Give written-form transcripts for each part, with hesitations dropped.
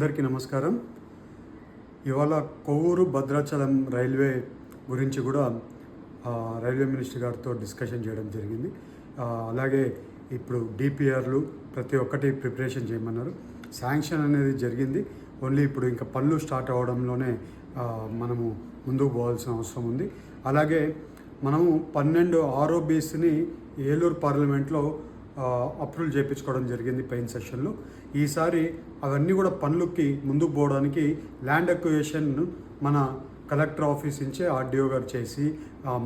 అందరికీ నమస్కారం. ఇవాళ కొవ్వూరు భద్రాచలం రైల్వే గురించి కూడా రైల్వే మినిస్టర్ గారితో డిస్కషన్ చేయడం జరిగింది. అలాగే ఇప్పుడు డిపిఆర్లు ప్రతి ఒక్కటి ప్రిపరేషన్ చేయమన్నారు. శాంక్షన్ అనేది జరిగింది. ఓన్లీ ఇప్పుడు ఇంకా పనులు స్టార్ట్ అవ్వడంలోనే మనము ముందుకు పోవాల్సిన అవసరం ఉంది. అలాగే మనము 12 ఆర్ఓబీస్ని ఏలూరు పార్లమెంట్లో అప్రూవల్ చేయించుకోవడం జరిగింది పైన సెషన్లో. ఈసారి అవన్నీ కూడా పనులకి ముందుకు పోవడానికి ల్యాండ్ అక్విజిషన్ మన కలెక్టర్ ఆఫీస్ నుంచే ఆర్డీఓ గారు చేసి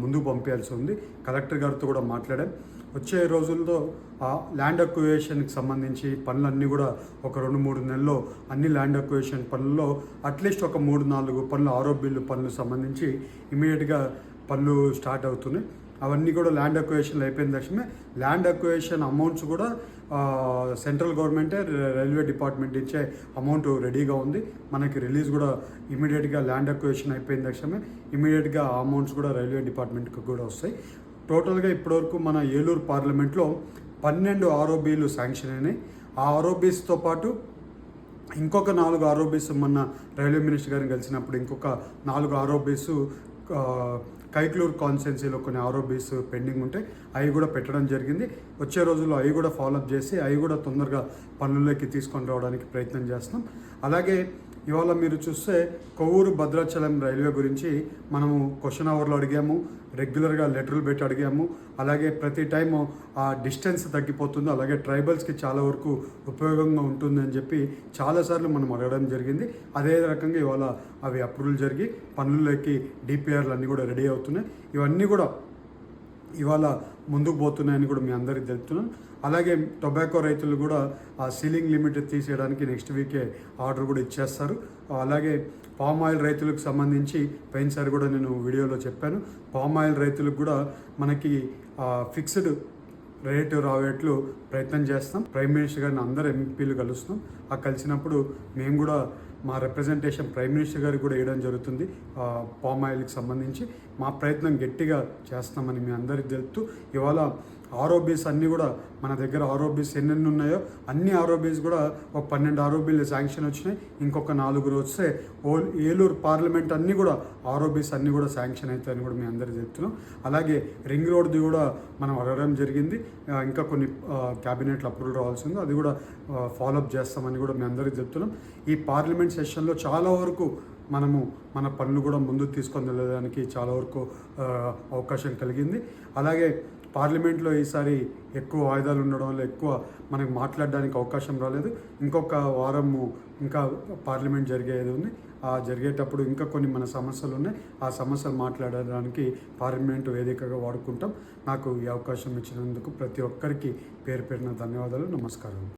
ముందుకు పంపించాల్సి ఉంది. కలెక్టర్ గారితో కూడా మాట్లాడాం. వచ్చే రోజుల్లో ల్యాండ్ అక్విజిషన్కి సంబంధించి పనులన్నీ కూడా ఒక 2-3 నెలల్లో అన్ని ల్యాండ్ అక్విజిషన్ పనుల్లో అట్లీస్ట్ ఒక 3-4 పనులు ఆర్ఓబీలు పనులు సంబంధించి ఇమీడియట్గా పనులు స్టార్ట్ అవుతున్నాయి. అవన్నీ కూడా ల్యాండ్ అక్విజిషన్లు అయిపోయిన తక్షణమే ల్యాండ్ అక్విజిషన్ అమౌంట్స్ కూడా సెంట్రల్ గవర్నమెంటే రైల్వే డిపార్ట్మెంట్ ఇచ్చే అమౌంట్ రెడీగా ఉంది. మనకి రిలీజ్ కూడా ఇమీడియట్గా ల్యాండ్ అక్విజిషన్ అయిపోయిన తక్షణమే ఇమీడియట్గా ఆ అమౌంట్స్ కూడా రైల్వే డిపార్ట్మెంట్కి కూడా వస్తాయి. టోటల్గా ఇప్పటివరకు మన ఏలూరు పార్లమెంట్లో 12 ఆర్ఓబీలు శాంక్షన్ అయినాయి. ఆ ఆర్ఓబీస్తో పాటు ఇంకొక 4 ఆర్ఓబీస్ మొన్న రైల్వే మినిస్టర్ గారిని కలిసినప్పుడు ఇంకొక 4 ఆర్ఓబీస్ కైక్లూరు కాన్స్టిట్యున్సీలో కొన్ని ఆర్ఓబీస్ పెండింగ్ ఉంటే అవి కూడా పెట్టడం జరిగింది. వచ్చే రోజుల్లో అవి కూడా ఫాలోఅప్ చేసి అవి కూడా తొందరగా పనుల్లోకి తీసుకొని రావడానికి ప్రయత్నం చేస్తున్నాం. అలాగే ఇవాళ మీరు చూస్తే కొవ్వూరు భద్రాచలం రైల్వే గురించి మనము క్వశ్చన్ అవర్లో అడిగాము, రెగ్యులర్గా లెటర్లు పెట్టి అడిగాము. అలాగే ప్రతి టైము ఆ డిస్టెన్స్ తగ్గిపోతుంది, అలాగే ట్రైబల్స్కి చాలా వరకు ఉపయోగంగా ఉంటుంది అని చెప్పి చాలాసార్లు మనం అడగడం జరిగింది. అదే రకంగా ఇవాళ అవి అప్రూవల్ జరిగి పనుల్లోకి డిపిఆర్లు అన్నీ కూడా రెడీ అవుతున్నాయి. ఇవన్నీ కూడా ఇవాళ ముందుకు పోతున్నాయని కూడా మీ అందరికీ తెలుపుతున్నాను. అలాగే టొబాకో రైతులు కూడా ఆ సీలింగ్ లిమిట్ తీసేయడానికి నెక్స్ట్ వీకే ఆర్డర్ కూడా ఇచ్చేస్తారు. అలాగే పామ్ ఆయిల్ రైతులకు సంబంధించి పోయినసారి కూడా నేను వీడియోలో చెప్పాను. పామ్ ఆయిల్ రైతులకు కూడా మనకి ఫిక్స్డ్ రేటు రావేట్లు ప్రయత్నం చేస్తాం. ప్రైమ్ మినిస్టర్ గారిని అందరు ఎంపీలు కలుస్తున్నాం. కలిసినప్పుడు మేము కూడా మా రిప్రజెంటేషన్ ప్రైమ్ మినిస్టర్ గారికి కూడా వేయడం జరుగుతుంది. పామ్ ఆయిల్కి సంబంధించి మా ప్రయత్నం గట్టిగా చేస్తామని మీ అందరికి తెలుపుతూ ఇవాళ ఆర్ఓబీస్ అన్నీ కూడా మన దగ్గర ఆర్ఓబీస్ ఎన్నెన్ని ఉన్నాయో అన్ని ఆర్ఓబీస్ కూడా ఒక 12 ఆర్ఓబీలు శాంక్షన్ వచ్చినాయి. ఇంకొక 4 వస్తే ఏలూరు పార్లమెంట్ అన్నీ కూడా ఆర్ఓబీస్ అన్నీ కూడా శాంక్షన్ అవుతాయని కూడా మీ అందరికీ చెప్తున్నాం. అలాగే రింగ్ రోడ్ది కూడా మనం అడగడం జరిగింది. ఇంకా కొన్ని క్యాబినెట్లు అప్రూవల్ రావాల్సింది, అది కూడా ఫాలోఅప్ చేస్తామని కూడా మీ అందరికీ చెప్తున్నాం. ఈ పార్లమెంట్ సెషన్లో చాలా వరకు మనము మన పనులు కూడా ముందుకు తీసుకొని వెళ్ళడానికి చాలా వరకు అవకాశం కలిగింది. అలాగే పార్లమెంట్లో ఈసారి ఎక్కువ వాయిదాలు ఉండడం వల్ల ఎక్కువ మనకు మాట్లాడడానికి అవకాశం రాలేదు. ఇంకొక వారము ఇంకా పార్లమెంట్ జరిగేది ఉంది. జరిగేటప్పుడు ఇంకా కొన్ని మన సమస్యలు ఉన్నాయి. ఆ సమస్యలు మాట్లాడడానికి పార్లమెంటు వేదికగా వాడుకుంటాం. నాకు ఈ అవకాశం ఇచ్చినందుకు ప్రతి ఒక్కరికి పేరు పేరున ధన్యవాదాలు. నమస్కారం.